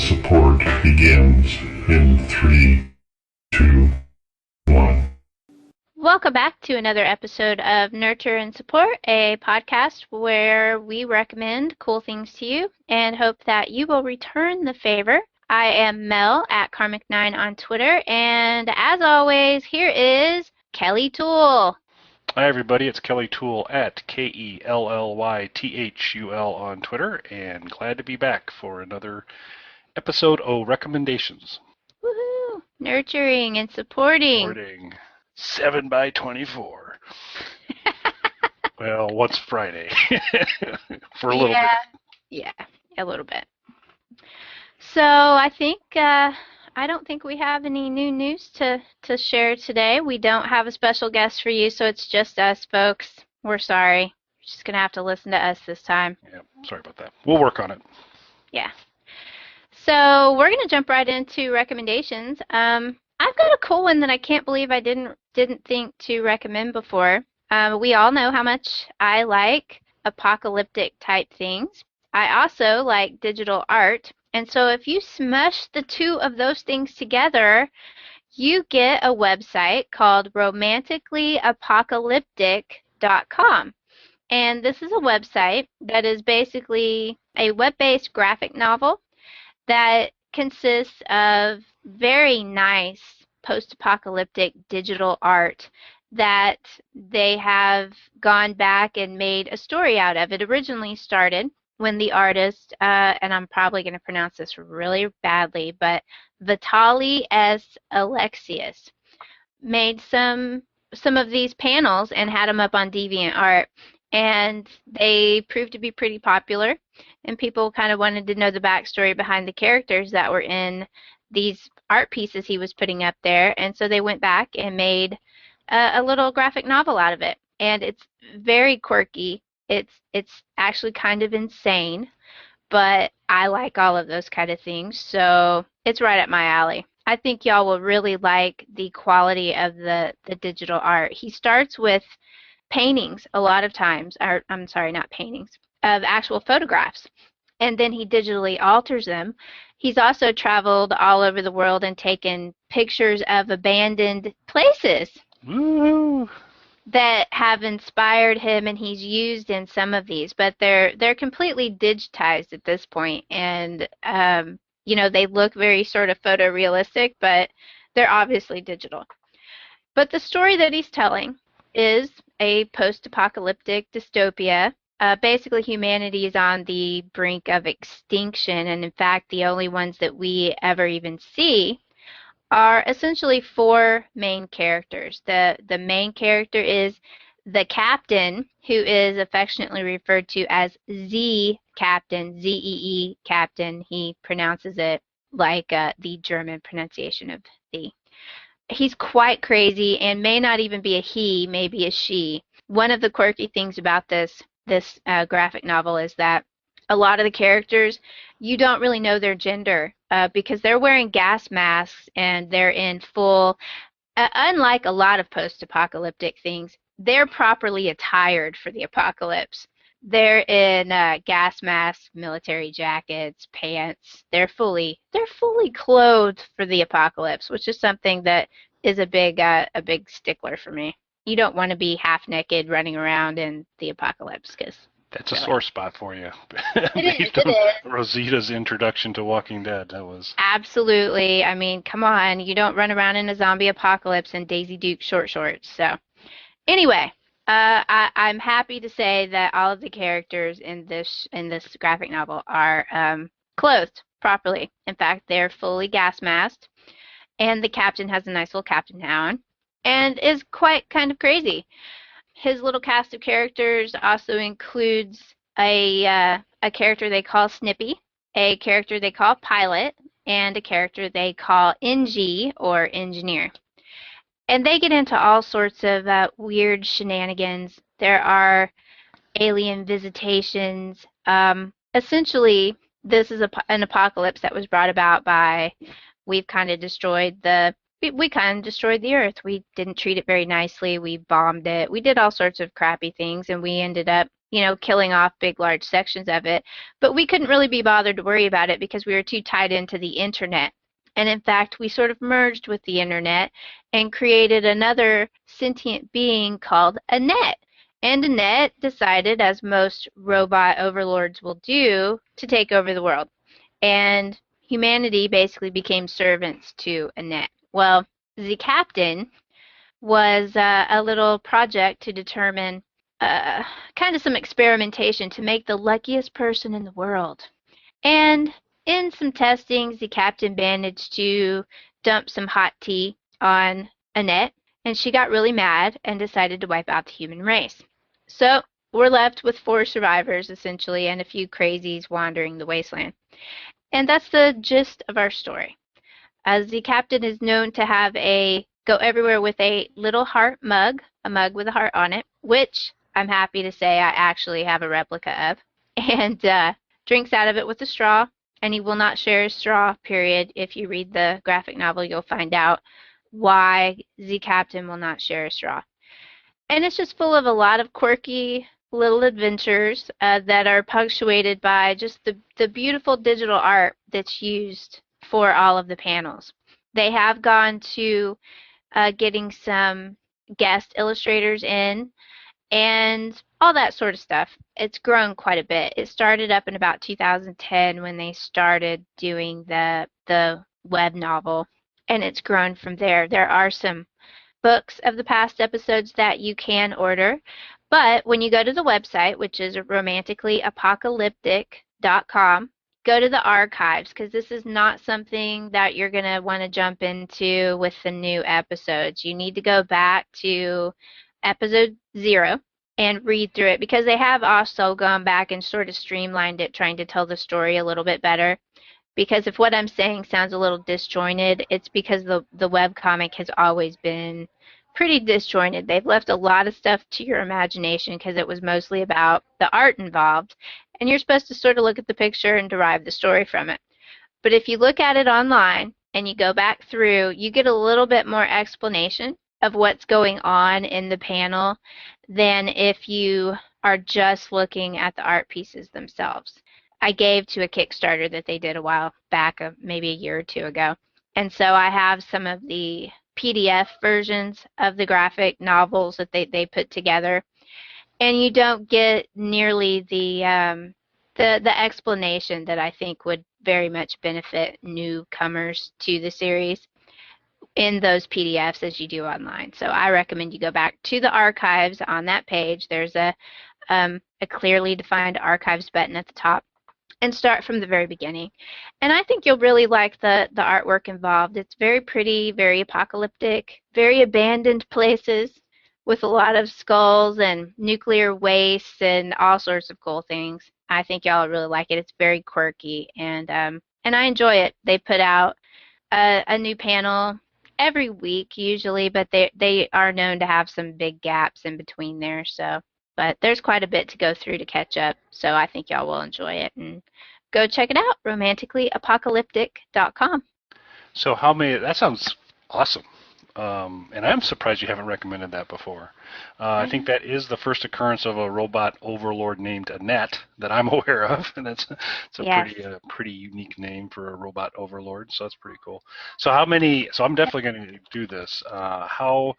support begins in 3, 2, 1. Welcome back to another episode of Nurture and Support, a podcast where we recommend cool things to you and hope that you will return the favor. I am Mel at Karmic9 on Twitter, and as always, here is Kelly Toole. Hi everybody, it's Kelly Toole at KELLYTHUL on Twitter, and glad to be back for another episode of recommendations. Woohoo! Nurturing and supporting. 7x24. Well, once Friday. For a little bit. Yeah, a little bit. So I don't think we have any new news to share today. We don't have a special guest for you, so it's just us, folks. We're sorry. You're just going to have to listen to us this time. Yeah, sorry about that. We'll work on it. Yeah. So we're going to jump right into recommendations. I've got a cool one that I can't believe I didn't think to recommend before. We all know how much I like apocalyptic type things. I also like digital art. And so if you smush the two of those things together, you get a website called romanticallyapocalyptic.com. And this is a website that is basically a web-based graphic novel that consists of very nice post-apocalyptic digital art that they have gone back and made a story out of. It originally started when the artist, and I'm probably going to pronounce this really badly, but Vitaly S. Alexius made some of these panels and had them up on DeviantArt, and they proved to be pretty popular, and people kind of wanted to know the backstory behind the characters that were in these art pieces he was putting up there, and so they went back and made a little graphic novel out of it, and it's very quirky. It's actually kind of insane, but I like all of those kind of things, so it's right up my alley. I think y'all will really like the quality of the digital art. He starts with paintings a lot of times, or I'm sorry, not paintings, of actual photographs, and then he digitally alters them. He's also traveled all over the world and taken pictures of abandoned places. Woo! That have inspired him, and he's used in some of these, but they're completely digitized at this point, and they look very sort of photorealistic, but they're obviously digital. But the story that he's telling is a post-apocalyptic dystopia. Basically, humanity is on the brink of extinction, and in fact, the only ones that we ever even see are essentially four main characters. The main character is the captain, who is affectionately referred to as Zee Captain, Zee Captain. He pronounces it like the German pronunciation of the. He's quite crazy and may not even be a he, maybe a she. One of the quirky things about this graphic novel is that a lot of the characters, you don't really know their gender because they're wearing gas masks and they're in full, unlike a lot of post-apocalyptic things, they're properly attired for the apocalypse. They're in gas masks, military jackets, pants. They're fully clothed for the apocalypse, which is something that is a big stickler for me. You don't want to be half naked running around in the apocalypse because that's a sore spot for you. It is. Rosita's introduction to Walking Dead, that was... Absolutely. I mean, come on. You don't run around in a zombie apocalypse in Daisy Duke short shorts. So, anyway, I'm happy to say that all of the characters in this graphic novel are clothed properly. In fact, they're fully gas masked, and the captain has a nice little captain hat on, and is quite kind of crazy. His little cast of characters also includes a character they call Snippy, a character they call Pilot, and a character they call Engie, or Engineer. And they get into all sorts of weird shenanigans. There are alien visitations. Essentially, this is an apocalypse that was brought about by we kind of destroyed the Earth. We didn't treat it very nicely. We bombed it. We did all sorts of crappy things, and we ended up killing off big, large sections of it. But we couldn't really be bothered to worry about it because we were too tied into the internet. And in fact, we sort of merged with the internet and created another sentient being called Annette. And Annette decided, as most robot overlords will do, to take over the world. And humanity basically became servants to Annette. Well, Zee Captain was a little project to determine kind of some experimentation to make the luckiest person in the world. And in some testing, the captain managed to dump some hot tea on Annette, and she got really mad and decided to wipe out the human race. So we're left with 4 survivors, essentially, and a few crazies wandering the wasteland. And that's the gist of our story. As the captain is known to have a go everywhere with a little heart mug, a mug with a heart on it, which I'm happy to say I actually have a replica of, and drinks out of it with a straw, and he will not share his straw, period. If you read the graphic novel, you'll find out why Zee Captain will not share a straw. And it's just full of a lot of quirky little adventures that are punctuated by just the beautiful digital art that's used for all of the panels. They have gone to getting some guest illustrators in and all that sort of stuff. It's grown quite a bit. It started up in about 2010 when they started doing the web novel, and it's grown from there. There are some books of the past episodes that you can order, but when you go to the website, which is romanticallyapocalyptic.com, go to the archives, because this is not something that you're going to want to jump into with the new episodes. You need to go back to episode 0 and read through it, because they have also gone back and sort of streamlined it, trying to tell the story a little bit better. Because if what I'm saying sounds a little disjointed, it's because the webcomic has always been pretty disjointed. They've left a lot of stuff to your imagination because it was mostly about the art involved, and you're supposed to sort of look at the picture and derive the story from it. But if you look at it online and you go back through, you get a little bit more explanation of what's going on in the panel than if you are just looking at the art pieces themselves. I gave to a Kickstarter that they did a while back, maybe a year or 2 ago. And so I have some of the PDF versions of the graphic novels that they put together. And you don't get nearly the explanation that I think would very much benefit newcomers to the series in those PDFs as you do online. So I recommend you go back to the archives on that page. There's a clearly defined archives button at the top, and start from the very beginning. And I think you'll really like the artwork involved. It's very pretty, very apocalyptic, very abandoned places with a lot of skulls and nuclear waste and all sorts of cool things. I think y'all really like it. It's very quirky, and I enjoy it. They put out a new panel every week usually, but they are known to have some big gaps in between there. But there's quite a bit to go through to catch up, so I think y'all will enjoy it. And go check it out, romanticallyapocalyptic.com. So how many? That sounds awesome. And I'm surprised you haven't recommended that before. I think that is the first occurrence of a robot overlord named Annette that I'm aware of, and it's a Yes. pretty unique name for a robot overlord. So that's pretty cool. So how many? So I'm definitely going to do this. How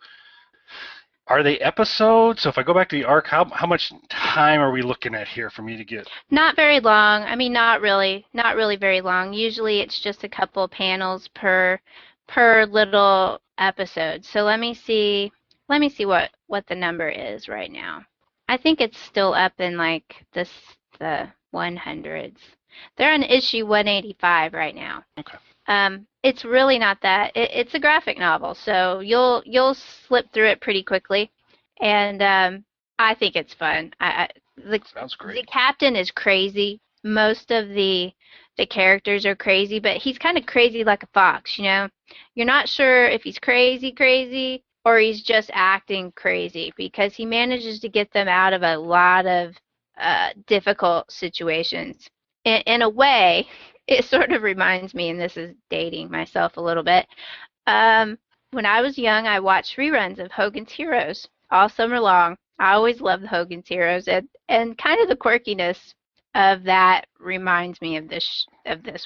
are they episodes? So if I go back to the arc, how much time are we looking at here for me to get? Not very long. I mean, not really very long. Usually it's just a couple panels per little episode. So let me see what the number is right now. I think it's still up in like the 100s. They're on issue 185 right now. Okay. It's really not that. It's a graphic novel, so you'll slip through it pretty quickly, and I think it's fun. Sounds great. The captain is crazy. Most of the characters are crazy, but he's kind of crazy like a fox, you know? You're not sure if he's crazy or he's just acting crazy, because he manages to get them out of a lot of difficult situations. In a way, it sort of reminds me, and this is dating myself a little bit, when I was young, I watched reruns of Hogan's Heroes all summer long I always loved Hogan's Heroes, and kind of the quirkiness of that reminds me of this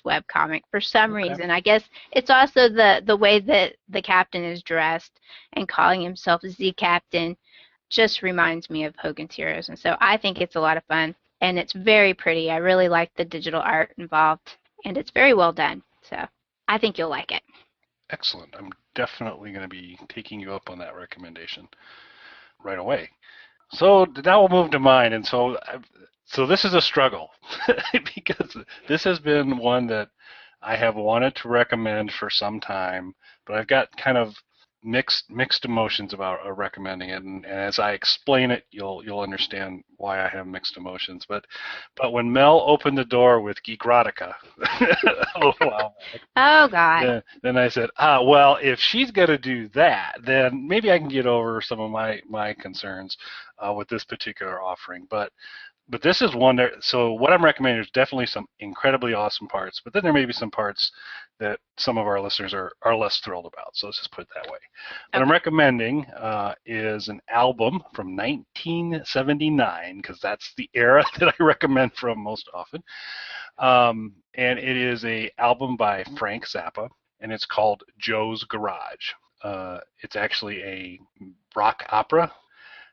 webcomic for some Okay. reason. I guess it's also the way that the captain is dressed and calling himself Zee Captain just reminds me of Hogan's Heroes, and so I think it's a lot of fun and it's very pretty. I really like the digital art involved, and it's very well done. So I think you'll like it. Excellent. I'm definitely going to be taking you up on that recommendation right away. So now we'll move to mine, and so this is a struggle because this has been one that I have wanted to recommend for some time, but I've got kind of mixed emotions about recommending it, and as I explain it, you'll understand why I have mixed emotions. But when Mel opened the door with Geekrotica a little while back, Oh God. then I said, well, if she's going to do that, then maybe I can get over some of my concerns with this particular offering. But this is one that, so what I'm recommending is definitely some incredibly awesome parts, but then there may be some parts that some of our listeners are less thrilled about. So let's just put it that way. What I'm recommending is an album from 1979, because that's the era that I recommend from most often. And it is a album by Frank Zappa, and it's called Joe's Garage. It's actually a rock opera.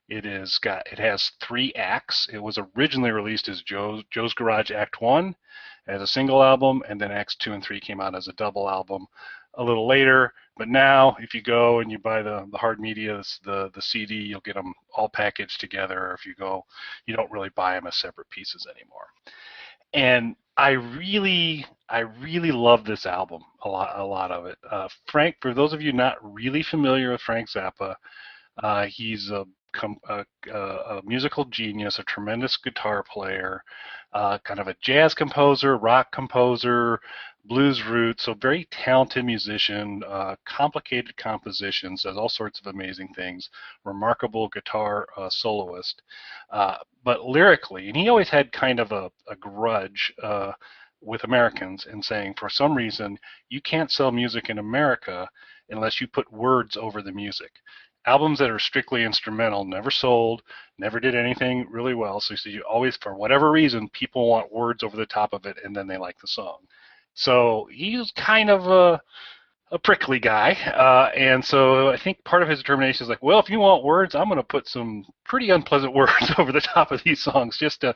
It has 3 acts. It was originally released as Joe's Garage Act 1 as a single album, and then Acts 2 and 3 came out as a double album a little later. But now, if you go and you buy the hard media, the CD, you'll get them all packaged together. Or if you go, you don't really buy them as separate pieces anymore. And I really love this album, a lot of it. Frank, for those of you not really familiar with Frank Zappa, he's a musical genius, a tremendous guitar player, kind of a jazz composer, rock composer, blues roots, so very talented musician, complicated compositions, does all sorts of amazing things, remarkable guitar soloist. But lyrically, and he always had kind of a grudge with Americans in saying, for some reason, you can't sell music in America unless you put words over the music. Albums that are strictly instrumental never sold, never did anything really well. So you always, for whatever reason, people want words over the top of it, and then they like the song. So he's kind of a prickly guy, and so I think part of his determination is like, well, if you want words, I'm going to put some pretty unpleasant words over the top of these songs just to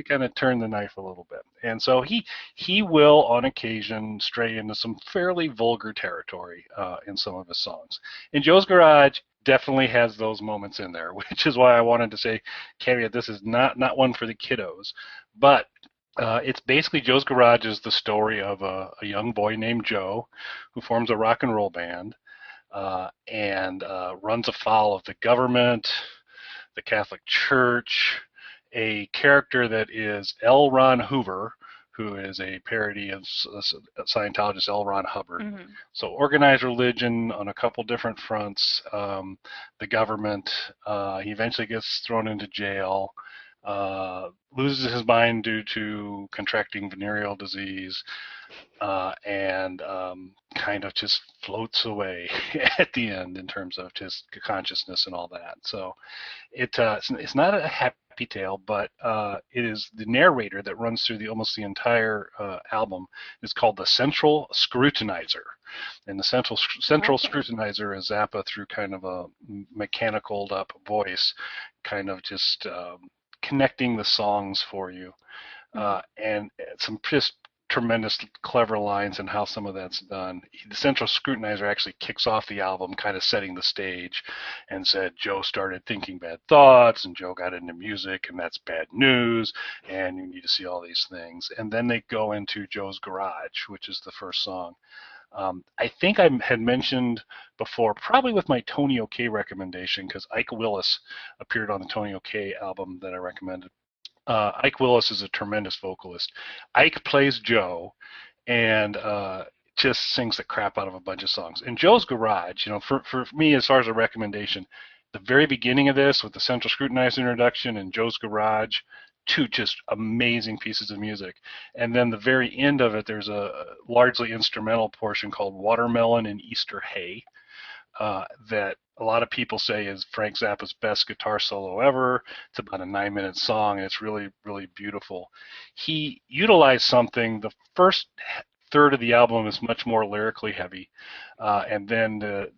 kind of turn the knife a little bit. And so he will on occasion stray into some fairly vulgar territory in some of his songs. In Joe's Garage definitely has those moments in there, which is why I wanted to say, caveat, this is not one for the kiddos, but it's basically Joe's Garage is the story of a young boy named Joe who forms a rock and roll band and runs afoul of the government, the Catholic Church, a character that is L. Ron Hoover, who is a parody of Scientologist L. Ron Hubbard. Mm-hmm. So organized religion on a couple different fronts, the government, he eventually gets thrown into jail, loses his mind due to contracting venereal disease, and kind of just floats away at the end in terms of just consciousness and all that. So it's not a happy tale, but it is the narrator that runs through almost the entire album is called the Central Scrutinizer. And the Central Scrutinizer is Zappa through kind of a mechanicaled up voice, kind of just connecting the songs for you, and some just tremendous clever lines and how some of that's done. The Central Scrutinizer actually kicks off the album kind of setting the stage and said Joe started thinking bad thoughts and Joe got into music and that's bad news and you need to see all these things. And then they go into Joe's Garage, which is the first song. I think I had mentioned before, probably with my Tony OK recommendation, because Ike Willis appeared on the Tony OK album that I recommended. Ike Willis is a tremendous vocalist. Ike plays Joe and just sings the crap out of a bunch of songs. In Joe's Garage, for me, as far as a recommendation, the very beginning of this with the Central Scrutinizer introduction and Joe's Garage, 2 just amazing pieces of music. And then the very end of it, there's a largely instrumental portion called Watermelon and Easter Hay, that a lot of people say is Frank Zappa's best guitar solo ever. It's about a 9-minute song, and it's really, really beautiful. He utilized something. The first third of the album is much more lyrically heavy, and then the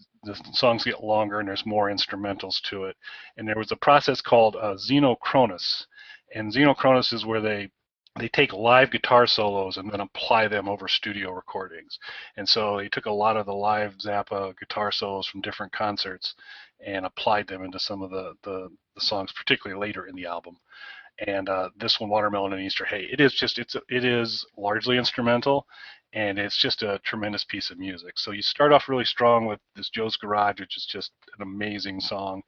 songs get longer and there's more instrumentals to it. And there was a process called xenochronous, and xenochronous is where they take live guitar solos and then apply them over studio recordings. And so they took a lot of the live Zappa guitar solos from different concerts and applied them into some of the songs, particularly later in the album. And this one, Watermelon and Easter Hay, it is largely instrumental, and it's just a tremendous piece of music. So you start off really strong with this Joe's Garage, which is just an amazing song.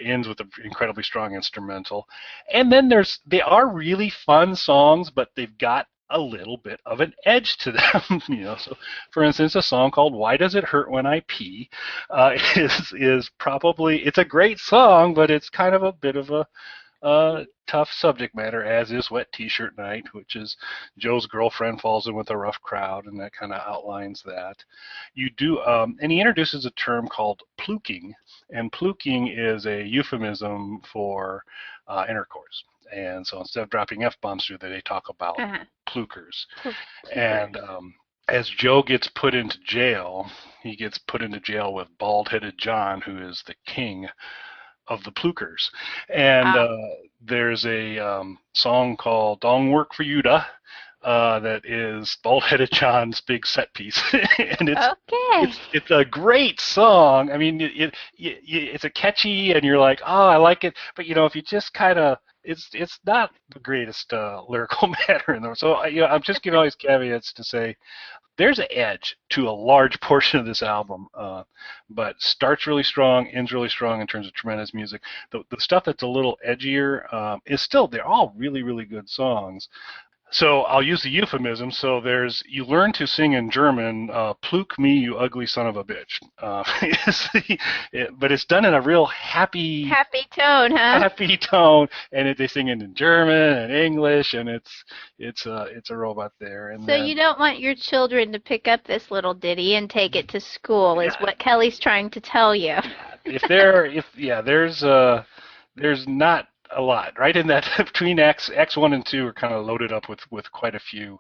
Ends with an incredibly strong instrumental, and then they are really fun songs, but they've got a little bit of an edge to them, So, for instance, a song called "Why Does It Hurt When I Pee" is probably, it's a great song, but it's kind of a bit of a tough subject matter, as is Wet T-Shirt Night, which is Joe's girlfriend falls in with a rough crowd, and that kind of outlines that. You do, and he introduces a term called pluking, and pluking is a euphemism for intercourse. And so instead of dropping F-bombs through there, they talk about plukers. And as Joe gets put into jail, he gets put into jail with Bald-Headed John, who is the king of the plukers. And there's a song called "Dong Work for You Da" that is Bald-Headed John's big set piece. And it's a great song. I mean, it's a catchy, and you're like, oh, I like it. But if you just kind of, it's not the greatest lyrical matter in there. So I'm just giving all these caveats to say there's an edge to a large portion of this album, but starts really strong, ends really strong in terms of tremendous music. The stuff that's a little edgier is still, they're all really, really good songs. So I'll use the euphemism. So you learn to sing in German, "Pluk me, you ugly son of a bitch." But it's done in a real happy tone, huh? Happy tone, and they sing it in German and English, and it's a robot there. And so you don't want your children to pick up this little ditty and take it to school, is what Kelly's trying to tell you. There's not a lot, right? In that between X1 and 2 are kind of loaded up with quite a few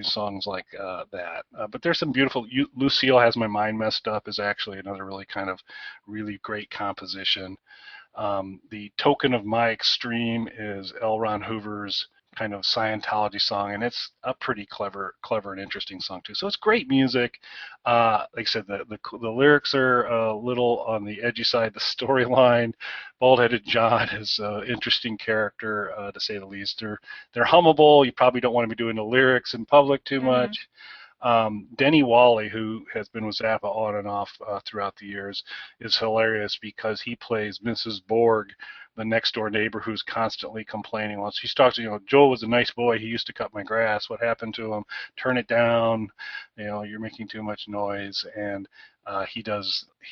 songs like that. But there's some beautiful. Lucille Has My Mind Messed Up is actually another really great composition. The Token of My Extreme is L. Ron Hoover's kind of Scientology song, and it's a pretty clever and interesting song too. So it's great music. Like I said, the lyrics are a little on the edgy side. The storyline, Bald-Headed John is an interesting character to say the least. They're hummable. You probably don't want to be doing the lyrics in public too much. Denny Wally, who has been with Zappa on and off throughout the years, is hilarious because he plays Mrs. Borg, the next door neighbor who's constantly complaining. Well, she talks, Joel was a nice boy. He used to cut my grass. What happened to him? Turn it down. You're making too much noise. And he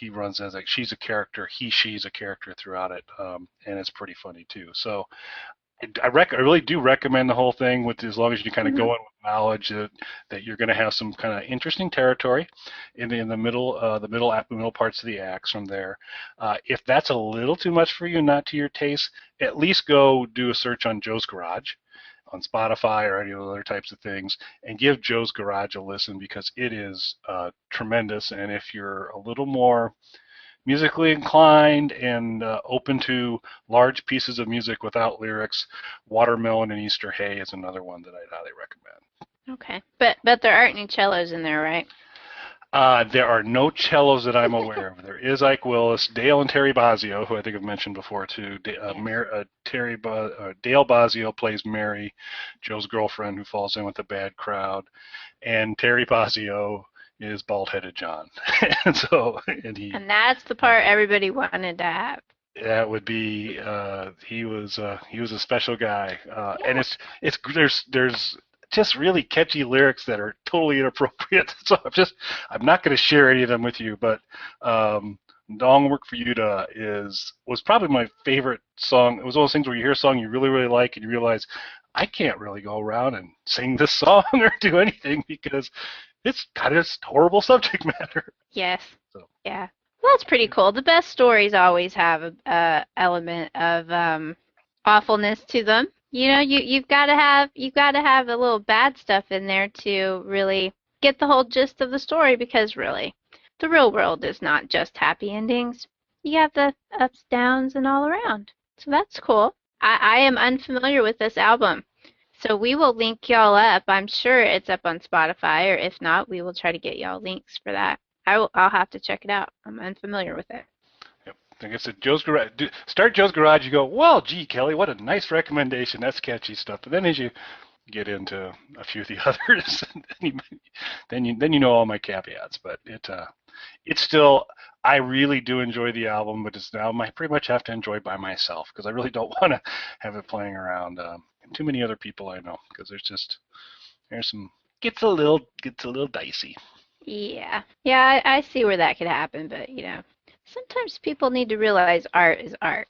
runs as she's a character. She's a character throughout it. And it's pretty funny too. So I really do recommend the whole thing, as long as you kind of go in with knowledge that you're going to have some kind of interesting territory in the middle parts of the acts from there. If that's a little too much for you, not to your taste, at least go do a search on Joe's Garage on Spotify or any other types of things, and give Joe's Garage a listen, because it is tremendous. And if you're a little more musically inclined and open to large pieces of music without lyrics, Watermelon and Easter Hay is another one that I'd highly recommend. Okay, but there aren't any cellos in there, right? There are no cellos that I'm aware of. There is Ike Willis, Dale and Terry Bozzio, who I think I've mentioned before too. Dale Bozzio plays Mary, Joe's girlfriend who falls in with a bad crowd, and Terry Bozzio is Bald-Headed John. and that's the part everybody wanted to have. That would be he was a special guy, and there's just really catchy lyrics that are totally inappropriate. So I'm not going to share any of them with you, but "Dong Work for You Da" was probably my favorite song. It was one of those things where you hear a song you really, really like, and you realize I can't really go around and sing this song or do anything, because it's got this horrible subject matter. Yes. So. Yeah. Well, that's pretty cool. The best stories always have a element of awfulness to them. You've got to have a little bad stuff in there to really get the whole gist of the story, because really, the real world is not just happy endings. You have the ups, downs, and all around. So that's cool. I am unfamiliar with this album. So we will link y'all up. I'm sure it's up on Spotify, or if not, we will try to get y'all links for that. I'll have to check it out. I'm unfamiliar with it. Yep. I guess at Joe's Garage, start Joe's Garage, you go, well, gee, Kelly, what a nice recommendation. That's catchy stuff. But then as you get into a few of the others, then you know all my caveats. But it's still, I really do enjoy the album, but it's now I pretty much have to enjoy by myself, because I really don't want to have it playing around too many other people I know, because there's some gets a little dicey. Yeah. Yeah, I see where that could happen, but sometimes people need to realize art is art.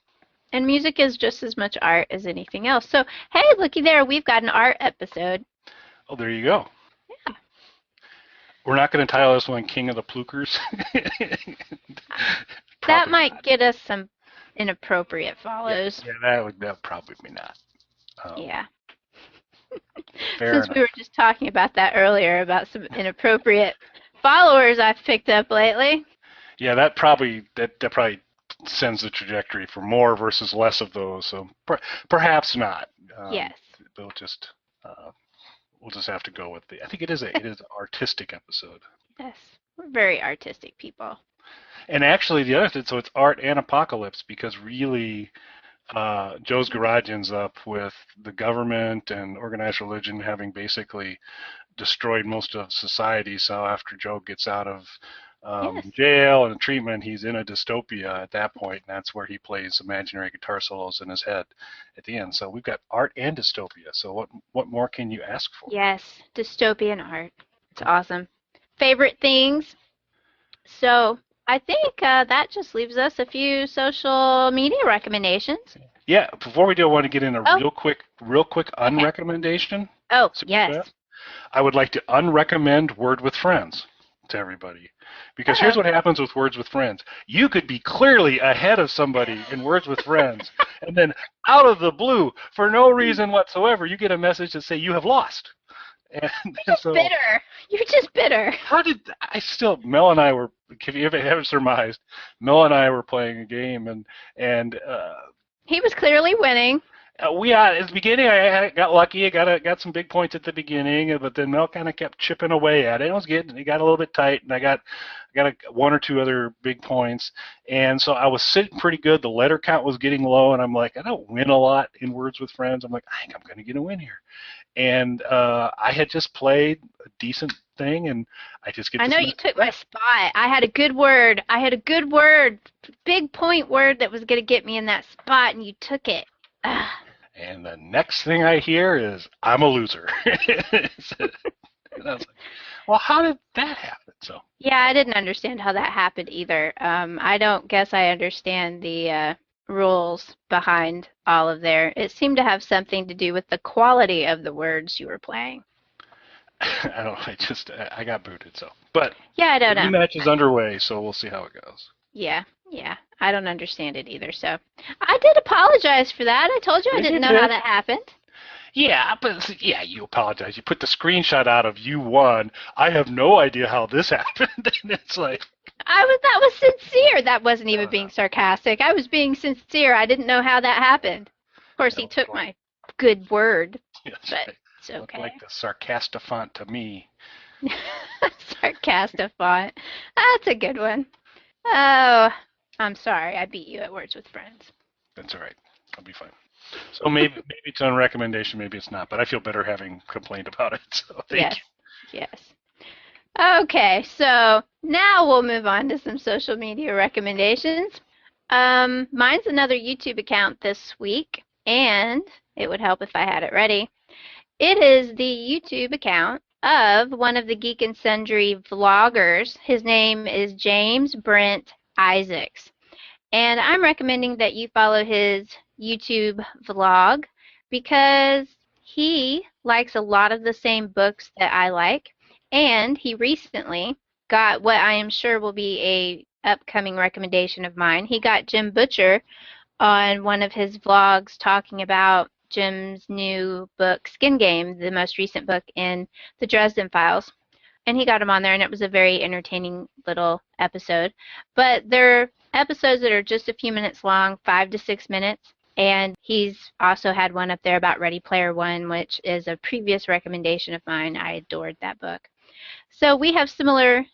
And music is just as much art as anything else. So, hey, looky there, we've got an art episode. Oh, there you go. Yeah. We're not going to title this one King of the Plukers. That might get us some inappropriate follows. Yeah, that would probably be not. Yeah. Since we were just talking about that earlier, about some inappropriate followers I've picked up lately. Yeah, that probably sends the trajectory for more versus less of those. So perhaps not. Yes. We'll just have to go with I think it is an artistic episode. Yes, we're very artistic people. And actually, the other thing, so it's art and apocalypse, because really, Joe's Garage ends up with the government and organized religion having basically destroyed most of society. So after Joe gets out of jail and treatment, he's in a dystopia at that point, and that's where he plays imaginary guitar solos in his head at the end. So we've got art and dystopia. So what more can you ask for? Yes, dystopian art. It's awesome. Favorite things? So I think that just leaves us a few social media recommendations. Yeah, before we do, I want to get in a real quick unrecommendation. Oh, yes. I would like to unrecommend Word with Friends to everybody. Because here's what happens with Words with Friends. You could be clearly ahead of somebody in Words with Friends, and then out of the blue, for no reason whatsoever, you get a message to say you have lost. And so, bitter. You're just bitter. Mel and I were, if you haven't surmised, Mel and I were playing a game, and he was clearly winning. At the beginning, I got lucky. I got some big points at the beginning, but then Mel kind of kept chipping away at it. It got a little bit tight, and I got one or two other big points, and so I was sitting pretty good. The letter count was getting low, and I'm like, I don't win a lot in Words with Friends. I'm like, I think I'm going to get a win here, and I had just played a decent thing, and I just get. I know you took my spot. I had a good word. Big point word that was going to get me in that spot, and you took it. Ugh. And the next thing I hear is, I'm a loser. And I was like, well, how did that happen? So. Yeah, I didn't understand how that happened either. I don't guess I understand the rules behind all of there. It seemed to have something to do with the quality of the words you were playing. I don't know. I got booted, so. But yeah, I don't know. The match is underway, so we'll see how it goes. Yeah. I don't understand it either, so. I did apologize for that. I told you I didn't know how that happened. Yeah, you apologize. You put the screenshot out of you won. I have no idea how this happened. And it's like. That was sincere. That wasn't even being sarcastic. I was being sincere. I didn't know how that happened. Of course, he took my good word, but it's okay. Looked like the sarcastifont to me. Sarcastifont. That's a good one. Oh, I'm sorry. I beat you at Words with Friends. That's all right. I'll be fine. So maybe it's on recommendation, maybe it's not, but I feel better having complained about it. So thank you. Yes. Okay, so now we'll move on to some social media recommendations. Mine's another YouTube account this week, and it would help if I had it ready. It is the YouTube account of one of the Geek and Sundry vloggers. His name is James Brent Isaacs. And I'm recommending that you follow his YouTube vlog because he likes a lot of the same books that I like. And he recently got what I am sure will be a upcoming recommendation of mine. He got Jim Butcher on one of his vlogs talking about Jim's new book, Skin Game, the most recent book in the Dresden Files. And he got him on there, and it was a very entertaining little episode. But they're episodes that are just a few minutes long, 5 to 6 minutes. And he's also had one up there about Ready Player One, which is a previous recommendation of mine. I adored that book. So we have similar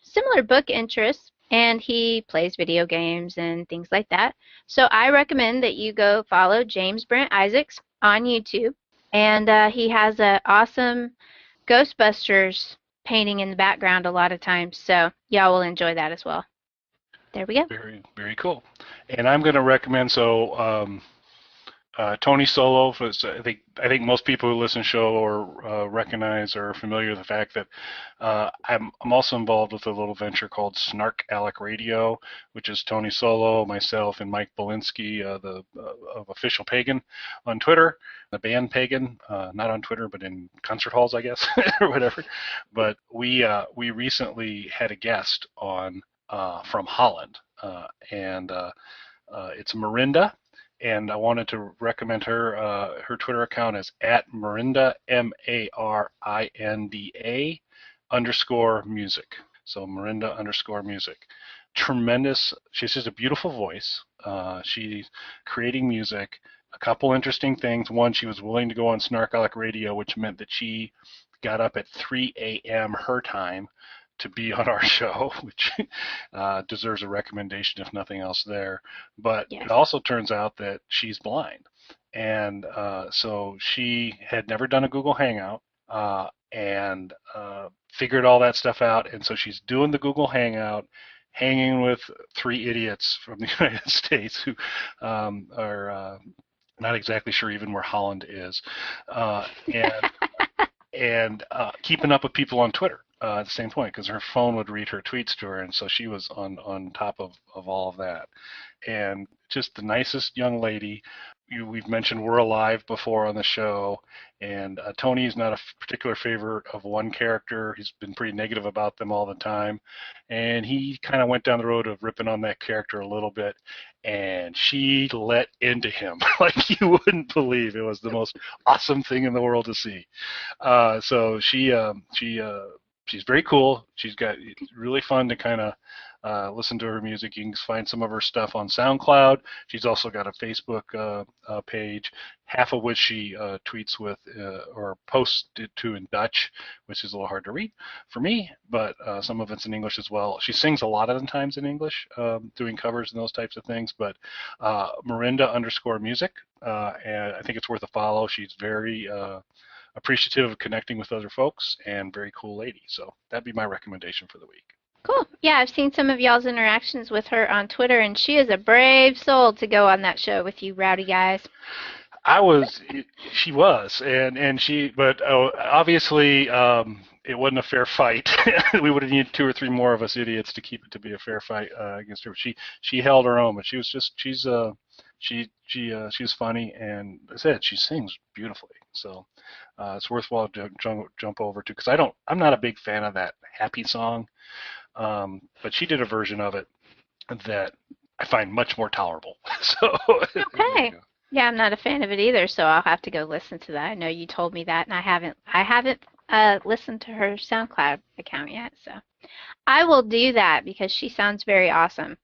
book interests, and he plays video games and things like that. So I recommend that you go follow James Brent Isaacs on YouTube, and he has an awesome Ghostbusters painting in the background a lot of times, so y'all will enjoy that as well. There we go. Very, very cool. And I'm going to recommend, Tony Solo. I think most people who listen to the show or recognize or are familiar with the fact that I'm also involved with a little venture called Snark-Alec Radio, which is Tony Solo, myself, and Mike Belinsky, of Official Pagan on Twitter, the band Pagan, not on Twitter, but in concert halls, I guess, or whatever. But we recently had a guest on from Holland, and it's Marinda. And I wanted to recommend her. Her Twitter account is @Marinda, MARINDA _music. So Marinda _music. Tremendous. She's just a beautiful voice. She's creating music. A couple interesting things. One, she was willing to go on Snark-Alec Radio, which meant that she got up at 3 a.m. her time to be on our show, which deserves a recommendation if nothing else there. But Yes. It also turns out that she's blind. And so she had never done a Google Hangout and figured all that stuff out. And so she's doing the Google Hangout, hanging with 3 idiots from the United States who are not exactly sure even where Holland is, and keeping up with people on Twitter. At the same point, because her phone would read her tweets to her, and so she was on top of all of that. And just the nicest young lady. We've mentioned We're Alive before on the show, and Tony is not a particular favorite of one character. He's been pretty negative about them all the time, and he kind of went down the road of ripping on that character a little bit, and she let into him like you wouldn't believe. It was the most awesome thing in the world to see. So she's very cool. She's got really fun to kind of listen to her music. You can find some of her stuff on SoundCloud. She's also got a Facebook page, half of which she tweets with or posts it to in Dutch, which is a little hard to read for me, but some of it's in English as well. She sings a lot of the times in English, doing covers and those types of things, but Marinda _music, and I think it's worth a follow. She's very appreciative of connecting with other folks and very cool lady. So that'd be my recommendation for the week. Cool. Yeah, I've seen some of y'all's interactions with her on Twitter, and she is a brave soul to go on that show with you rowdy guys. She was, but obviously it wasn't a fair fight. We would have needed 2 or 3 more of us idiots to keep it to be a fair fight against her. She held her own, but she's funny, and as I said, she sings beautifully. So it's worthwhile to jump over to, because I'm not a big fan of that happy song, but she did a version of it that I find much more tolerable. So Okay. Yeah, I'm not a fan of it either, so I'll have to go listen to that. I know you told me that, and I haven't listened to her SoundCloud account yet, so I will do that because she sounds very awesome.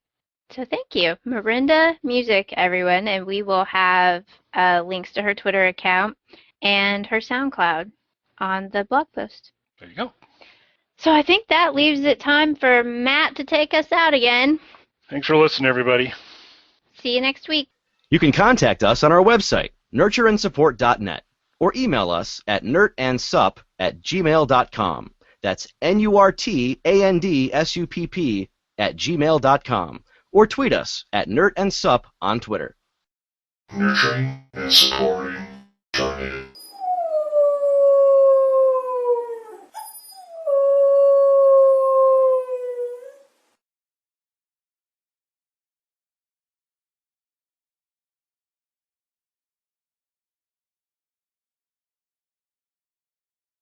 So thank you, Marinda Music, everyone, and we will have links to her Twitter account and her SoundCloud on the blog post. There you go. So I think that leaves it time for Matt to take us out again. Thanks for listening, everybody. See you next week. You can contact us on our website, nurtureandsupport.net, or email us at nurtandsupp@gmail.com. That's NURTANDSUPP @gmail.com, or tweet us at nurtandsupp on Twitter. Nurturing and supporting